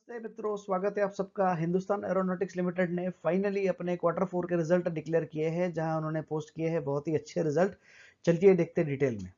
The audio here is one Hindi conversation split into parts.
नमस्ते मित्रों, स्वागत है आप सबका। हिंदुस्तान एरोनॉटिक्स लिमिटेड ने फाइनली अपने क्वार्टर 4 के रिजल्ट डिक्लेयर किए हैं, जहां उन्होंने पोस्ट किए हैं बहुत ही अच्छे रिजल्ट। चलिए देखते हैं डिटेल में।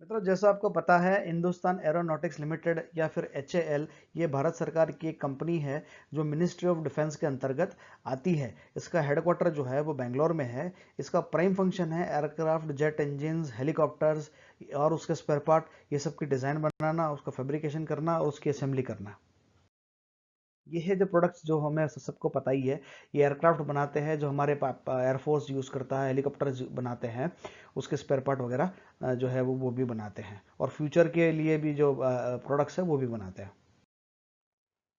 मित्रों, जैसा आपको पता है, हिंदुस्तान एरोनॉटिक्स लिमिटेड या फिर HAL ये भारत सरकार की एक कंपनी है जो मिनिस्ट्री ऑफ डिफेंस के अंतर्गत आती है। इसका हेडक्वार्टर जो है वो बेंगलोर में है। इसका प्राइम फंक्शन है एयरक्राफ्ट, जेट इंजन्स, हेलीकॉप्टर्स और उसके स्पेयर पार्ट ये सब की डिज़ाइन बनाना, उसका फैब्रिकेशन करना और उसकी असेंबली करना। ये है जो प्रोडक्ट्स जो हमें सबको पता ही है। ये एयरक्राफ्ट बनाते हैं जो हमारे एयरफोर्स यूज़ करता है, हेलीकॉप्टर बनाते हैं, उसके स्पेयर पार्ट वगैरह जो है वो भी बनाते हैं, और फ्यूचर के लिए भी जो प्रोडक्ट्स है वो भी बनाते हैं।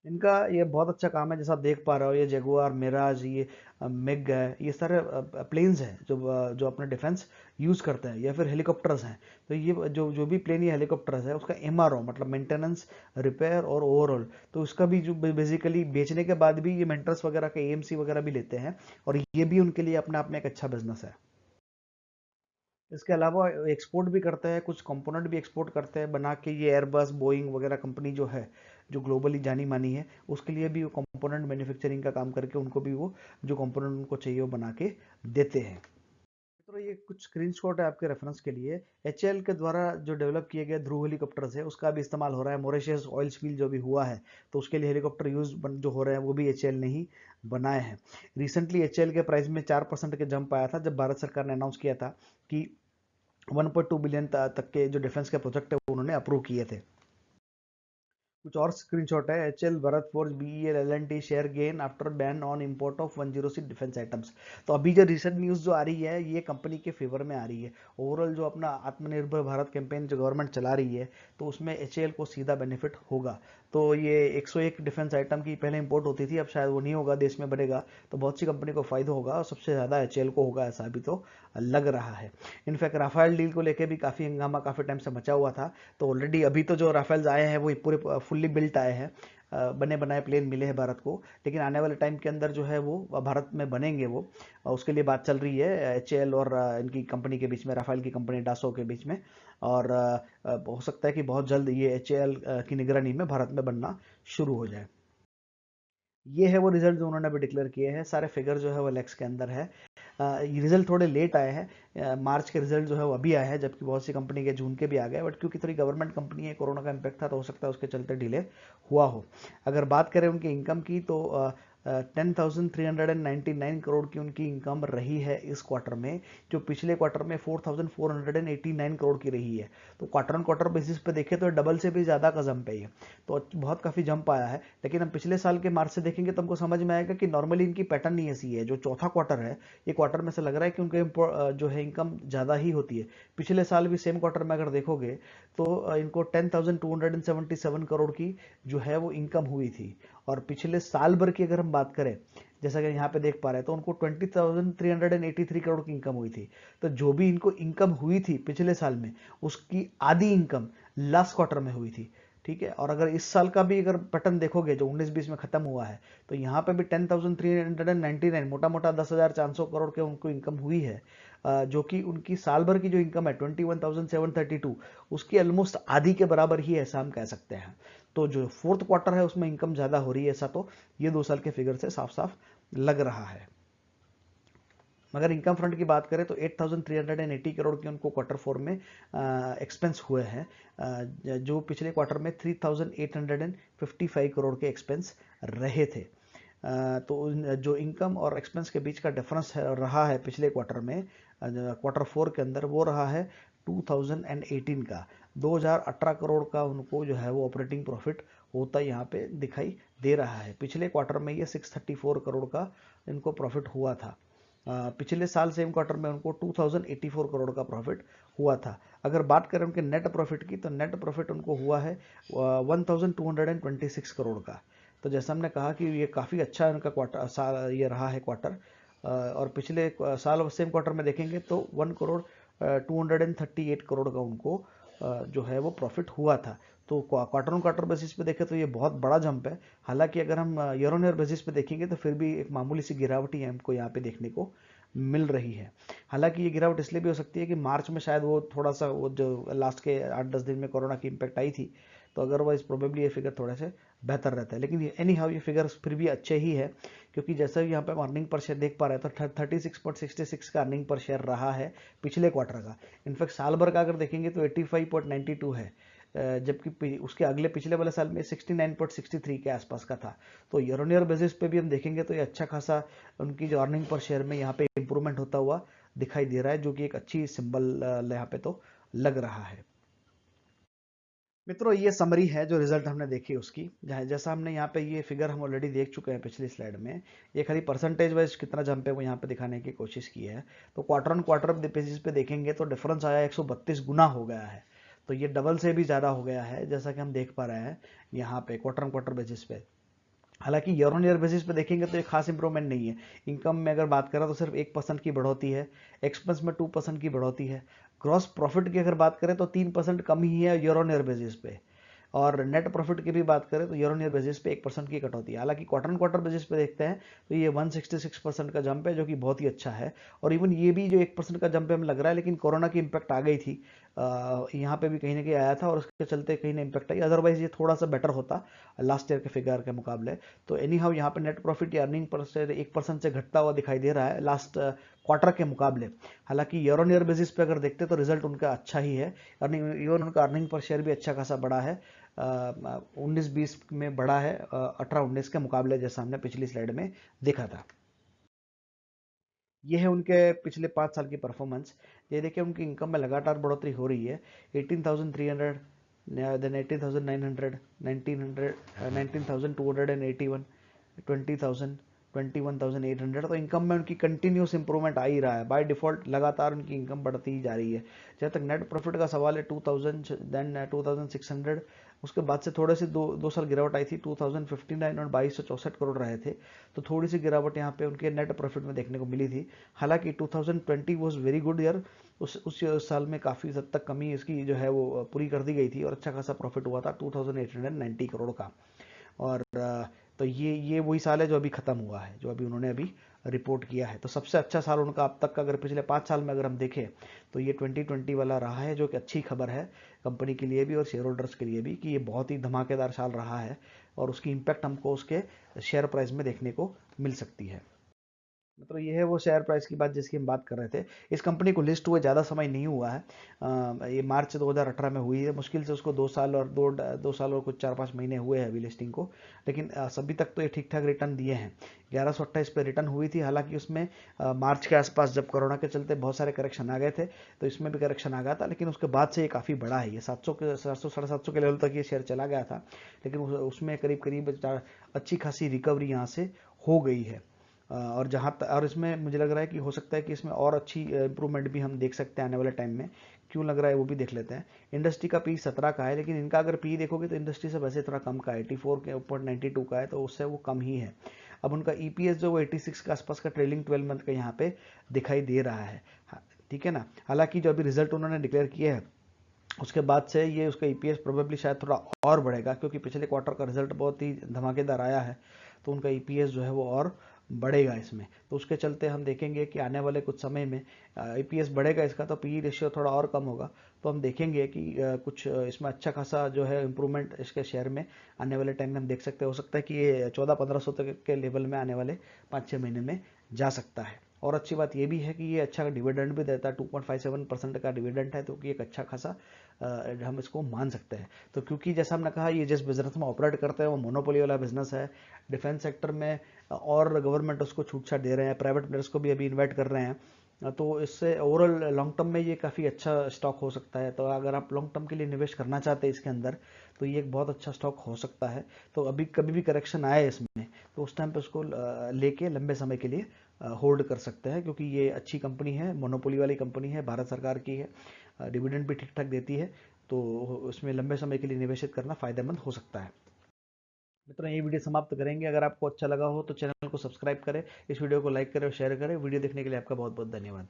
इनका ये बहुत अच्छा काम है। जैसा आप देख पा रहे हो, ये जगुआर, मिराज, ये मिग है, ये सारे प्लेन्स हैं जो अपने डिफेंस यूज़ करते हैं, या फिर हेलीकॉप्टर्स हैं। तो ये जो जो भी प्लेन या हेलीकॉप्टर्स है उसका MRO मतलब मेंटेनेंस, रिपेयर और ओवरऑल, तो उसका भी जो बेसिकली बेचने के बाद भी ये मेंटेनेंस वगैरह का AMC वगैरह भी लेते हैं, और ये भी उनके लिए अपने आप में एक अच्छा बिजनेस है। इसके अलावा एक्सपोर्ट भी करते हैं, कुछ कंपोनेंट भी एक्सपोर्ट करते हैं बना के। ये एयरबस, बोइंग वगैरह कंपनी जो है, जो ग्लोबली जानी मानी है, उसके लिए भी वो कंपोनेंट मैन्युफैक्चरिंग का काम करके उनको भी वो जो कंपोनेंट उनको चाहिए वो बना के देते हैं। तो ये कुछ स्क्रीनशॉट है आपके रेफरेंस के लिए। HAL के द्वारा जो डेवलप किए गए ध्रुव हेलीकॉप्टर्स है उसका भी इस्तेमाल हो रहा है। मॉरिशस ऑयल स्पिल जो भी हुआ है, तो उसके लिए हेलीकॉप्टर यूज जो हो रहे हैं वो भी HAL ने ही बनाए हैं। रिसेंटली HAL के प्राइस में 4% के जंप आया था, जब भारत सरकार ने अनाउंस किया था कि 1.2 बिलियन तक के जो डिफेंस के प्रोजेक्ट है वो उन्होंने अप्रूव किए थे। कुछ और स्क्रीनशॉट है। HAL, Bharat forge, BEL, L&T share gain after ban on import of 106 defence items. तो अभी जो रिसेंट न्यूज़ जो आ रही है ये कंपनी के फेवर में आ रही है। ओवरऑल जो अपना आत्मनिर्भर भारत कैंपेन जो गवर्नमेंट चला रही है, तो उसमें HAL को सीधा बेनिफिट होगा। तो ये 101 डिफेंस आइटम की पहले इंपोर्ट होती थी, अब शायद वो नहीं होगा, देश में बनेगा, तो बहुत सी कंपनी को फायदा होगा, और सबसे ज़्यादा HAL को होगा, ऐसा भी तो लग रहा है। इनफैक्ट राफेल डील को लेके भी काफ़ी हंगामा काफ़ी टाइम से मचा हुआ था। तो ऑलरेडी अभी तो जो राफेल्स आए हैं वो पूरे फुल्ली बिल्ट आए हैं, बने बनाए प्लेन मिले हैं भारत को। लेकिन आने वाले टाइम के अंदर जो है वो भारत में बनेंगे वो, उसके लिए बात चल रही है HAL और इनकी कंपनी के बीच में, राफेल की कंपनी डासो के बीच में। और हो सकता है कि बहुत जल्द ये HAL की निगरानी में भारत में बनना शुरू हो जाए। ये है वो रिजल्ट जो उन्होंने अभी डिक्लेयर किए हैं। सारे फिगर जो है वो लैक्स के अंदर है। ये रिजल्ट थोड़े लेट आए हैं। मार्च के रिजल्ट जो है वो अभी आए हैं, जबकि बहुत सी कंपनी के जून के भी आ गए, बट क्योंकि थोड़ी गवर्नमेंट कंपनी है, कोरोना का इम्पैक्ट था, तो हो सकता है उसके चलते डिले हुआ हो। अगर बात करें उनकी इनकम की, तो 10,399 करोड़ की उनकी इनकम रही है इस क्वार्टर में, जो पिछले क्वार्टर में 4,489 करोड़ की रही है। तो क्वार्टर ऑन क्वार्टर बेसिस पे देखें तो डबल से भी ज़्यादा का जंप है ये, तो बहुत काफ़ी जंप आया है। लेकिन हम पिछले साल के मार्च से देखेंगे तो हमको समझ में आएगा कि नॉर्मली इनकी पैटर्न ही ऐसी है। जो चौथा क्वार्टर है, ये क्वार्टर में से लग रहा है कि उनके जो है इनकम ज़्यादा ही होती है। पिछले साल भी सेम क्वार्टर में अगर देखोगे तो इनको 10,277 करोड़ की जो है वो इनकम हुई थी। और पिछले साल भर की अगर हम बात करें, जैसा कि यहाँ पे देख पा रहे हैं, तो उनको 20,383 करोड़ की इनकम हुई थी। तो जो भी इनको इनकम हुई थी पिछले साल में, उसकी आधी इनकम लास्ट क्वार्टर में हुई थी। ठीक है। और अगर इस साल का भी अगर पैटर्न देखोगे जो 19-20 में खत्म हुआ है, तो यहाँ पे भी 10,399, मोटा मोटा 10,400 करोड़ के उनको इनकम हुई है। जो कि उनकी साल भर की जो इनकम है 21,732, उसकी ऑलमोस्ट आधी के बराबर ही, ऐसा हम कह सकते हैं। तो जो फोर्थ क्वार्टर है उसमें इनकम ज़्यादा हो रही है, ऐसा तो ये 2 साल के फिगर से साफ साफ लग रहा है। मगर इनकम फ्रंट की बात करें तो 8,380 करोड़ के उनको क्वार्टर 4 में एक्सपेंस हुए हैं, जो पिछले क्वार्टर में 3,855 करोड़ के एक्सपेंस रहे थे। तो जो इनकम और एक्सपेंस के बीच का डिफरेंस रहा है पिछले क्वार्टर में, क्वार्टर 4 के अंदर, वो रहा है 2018 का। 2018 करोड़ का उनको जो है वो ऑपरेटिंग प्रॉफिट होता यहाँ पे दिखाई दे रहा है। पिछले क्वार्टर में ये 634 करोड़ का इनको प्रॉफिट हुआ था। पिछले साल सेम क्वार्टर में उनको 2084 करोड़ का प्रॉफिट हुआ था। अगर बात करें उनके नेट प्रॉफिट की, तो नेट प्रॉफिट उनको हुआ है 1226 करोड़ का। तो जैसा हमने कहा कि ये काफ़ी अच्छा इनका क्वार्टर साल ये रहा है क्वार्टर। और पिछले साल सेम क्वार्टर में देखेंगे तो 1,238 करोड़ का उनको जो है वो प्रॉफिट हुआ था। तो क्वार्टर ऑन क्वार्टर बेसिस पे देखें तो ये बहुत बड़ा जंप है। हालांकि अगर हम ईयर ऑन ईयर बेसिस पे देखेंगे तो फिर भी एक मामूली सी गिरावट ही हमको यहाँ पे देखने को मिल रही है। हालांकि ये गिरावट इसलिए भी हो सकती है कि मार्च में शायद वो थोड़ा सा वो जो लास्ट के 8-10 दिन में कोरोना की इम्पैक्ट आई थी, तो अदरवाइज प्रोबेबली ये फिगर थोड़े से बेहतर रहता है। लेकिन एनी हाउ ये फिगर फिर भी अच्छे ही है, क्योंकि जैसे यहाँ पे हम अर्निंग पर शेयर देख पा रहे हैं तो 36.66 का अर्निंग पर शेयर रहा है पिछले क्वार्टर का। इनफैक्ट साल भर का अगर देखेंगे तो 85.92 है, जबकि उसके अगले पिछले वाले साल में 69.63 के आसपास का था। तो ईयर ऑन ईयर बेसिस पे भी हम देखेंगे तो ये अच्छा खासा उनकी जो अर्निंग पर शेयर में यहाँ पे इंप्रूवमेंट होता हुआ दिखाई दे रहा है, जो कि एक अच्छी सिंबल यहाँ पे तो लग रहा है। मित्रों, ये समरी है जो रिजल्ट हमने देखी उसकी, जैसा हमने यहाँ पे ये फिगर हम ऑलरेडी देख चुके हैं पिछली स्लाइड में। ये खाली परसेंटेज वाइज कितना जंप है वो यहाँ पे दिखाने की कोशिश की है। तो क्वार्टर ऑन क्वार्टर बेसिस पे देखेंगे तो डिफरेंस आया 132 गुना हो गया है। तो ये डबल से भी ज़्यादा हो गया है, जैसा कि हम देख पा रहे हैं यहाँ पे क्वार्टर ऑन क्वार्टर बेसिस पे। हालांकि ईयर ऑन ईयर बेसिस पे देखेंगे तो ये खास इंप्रूवमेंट नहीं है। इनकम में अगर बात करें तो सिर्फ 1% की बढ़ोतरी है, एक्सपेंस में 2% की बढ़ोतरी है, ग्रॉस प्रॉफिट की अगर बात करें तो 3% कम ही है ईयर ऑन ईयर बेसिस पे, और नेट प्रॉफिट की भी बात करें तो ईयर ऑन ईयर बेसिस पे 1% की कटौती है। हालांकि क्वार्टर ऑन क्वार्टर बेसिस पे देखते हैं तो ये 166% का जंप है, जो कि बहुत ही अच्छा है। और इवन ये भी जो 1% का जंप है हमें लग रहा है, लेकिन कोरोना की इम्पैक्ट आ गई थी, यहाँ पे भी कहीं ना कहीं आया था और उसके चलते कहीं ना इम्पैक्ट आई, अदरवाइज ये थोड़ा सा बेटर होता लास्ट ईयर के फिगर के मुकाबले। तो एनी हाउ यहाँ पे नेट प्रॉफिट या अर्निंग पर से 1% से घटता हुआ दिखाई दे रहा है लास्ट क्वार्टर के मुकाबले। हालांकि ईयर ऑन ईयर बेसिस पे अगर देखते तो रिजल्ट उनका अच्छा ही है। अर्निंग इवन उनका अर्निंग पर शेयर भी अच्छा खासा बढ़ा है, 19-20 में बढ़ा है 18-19 के मुकाबले, जैसा हमने पिछली स्लाइड में देखा था। ये है उनके पिछले 5 साल की परफॉर्मेंस। ये देखिए उनकी इनकम में लगातार बढ़ोतरी हो रही है, 18,300, देन 18,900, 1900, 19,281, 20,000, 21,800। तो इनकम में उनकी कंटिन्यूस इंप्रूवमेंट आ ही रहा है, बाय डिफॉल्ट लगातार उनकी इनकम बढ़ती ही जा रही है। जहाँ तक नेट प्रॉफिट का सवाल है, 2,000, देन 2,600, उसके बाद से थोड़े से दो साल गिरावट आई थी, 2059 और 2264 रहे थे। तो थोड़ी सी गिरावट यहाँ पे उनके नेट प्रॉफिट में देखने को मिली थी। हालांकि 2020 वाज वेरी गुड ईयर, उस साल में काफ़ी हद तक कमी इसकी जो है वो पूरी कर दी गई थी और अच्छा खासा प्रॉफिट हुआ था 2890 करोड़ का। और तो ये वही साल है जो अभी ख़त्म हुआ है, जो अभी उन्होंने अभी रिपोर्ट किया है। तो सबसे अच्छा साल उनका अब तक का अगर पिछले 5 साल में अगर हम देखें तो ये 2020 वाला रहा है, जो कि अच्छी खबर है कंपनी के लिए भी और शेयर होल्डर्स के लिए भी, कि ये बहुत ही धमाकेदार साल रहा है और उसकी इम्पैक्ट हमको उसके शेयर प्राइस में देखने को मिल सकती है। मतलब ये है वो शेयर प्राइस की बात जिसकी हम बात कर रहे थे। इस कंपनी को लिस्ट हुए ज़्यादा समय नहीं हुआ है, ये मार्च 2018 में हुई है, मुश्किल से उसको 2 साल और 2 साल और कुछ 4-5 महीने हुए हैं अभी लिस्टिंग को। लेकिन अभी तक तो ये ठीक ठाक रिटर्न दिए हैं। 1128 पे रिटर्न हुई थी, हालांकि उसमें मार्च के आसपास जब कोरोना के चलते बहुत सारे करेक्शन आ गए थे, तो इसमें भी करेक्शन आ गया था, लेकिन उसके बाद से ये काफ़ी बड़ा है। ये 700 के 700 750 के लेवल तक ये शेयर चला गया था, लेकिन उसमें करीब करीब अच्छी खासी रिकवरी यहाँ से हो गई है। और और इसमें मुझे लग रहा है कि हो सकता है कि इसमें और अच्छी इंप्रूवमेंट भी हम देख सकते हैं आने वाले टाइम में। क्यों लग रहा है वो भी देख लेते हैं। इंडस्ट्री का पी 17 का है, लेकिन इनका अगर पी देखोगे तो इंडस्ट्री से वैसे थोड़ा कम का है, 84 के ऊपर 92 का है, तो उससे वो कम ही है। अब उनका ईपीएस जो वो 86 के आसपास का ट्रेलिंग 12 मंथ का यहाँ पे दिखाई दे रहा है। हाँ, ठीक है ना। हालांकि जो अभी रिजल्ट उन्होंने डिक्लेयर किए हैं उसके बाद से ये उसका ईपीएस प्रोबेबली शायद थोड़ा और बढ़ेगा, क्योंकि पिछले क्वार्टर का रिजल्ट बहुत ही धमाकेदार आया है, तो उनका ईपीएस जो है वो और बढ़ेगा इसमें। तो उसके चलते हम देखेंगे कि आने वाले कुछ समय में ईपीएस बढ़ेगा इसका, तो पी रेशियो थोड़ा और कम होगा। तो हम देखेंगे कि कुछ इसमें अच्छा खासा जो है इम्प्रूवमेंट इसके शेयर में आने वाले टाइम में हम देख सकते हैं। हो सकता है कि ये 1400-1500 तक के लेवल में आने वाले 5-6 महीने में जा सकता है। और अच्छी बात ये भी है कि ये अच्छा डिविडेंड भी देता है, 2.57% का डिविडेंड है, तो कि एक अच्छा खासा हम इसको मान सकते हैं। तो क्योंकि जैसा हमने कहा, ये जिस बिजनेस में ऑपरेट करते हैं वो मोनोपोली वाला बिजनेस है। डिफेंस सेक्टर में और गवर्नमेंट उसको छूट छाट दे रहे हैं, प्राइवेट प्लेयर्स को भी अभी इन्वाइट कर रहे हैं, तो इससे ओवरऑल लॉन्ग टर्म में ये काफ़ी अच्छा स्टॉक हो सकता है। तो अगर आप लॉन्ग टर्म के लिए निवेश करना चाहते हैं इसके अंदर, तो ये एक बहुत अच्छा स्टॉक हो सकता है। तो अभी कभी भी करेक्शन आए इसमें, तो उस टाइम पे उसको लेके लंबे समय के लिए होल्ड कर सकते हैं, क्योंकि ये अच्छी कंपनी है, मोनोपोली वाली कंपनी है, भारत सरकार की है, डिविडेंड भी ठीक ठाक देती है, तो उसमें लंबे समय के लिए निवेशित करना फायदेमंद हो सकता है। मित्रों, ये वीडियो समाप्त करेंगे। अगर आपको अच्छा लगा हो तो चैनल को सब्सक्राइब करें, इस वीडियो को लाइक करें और शेयर करें। वीडियो देखने के लिए आपका बहुत बहुत धन्यवाद।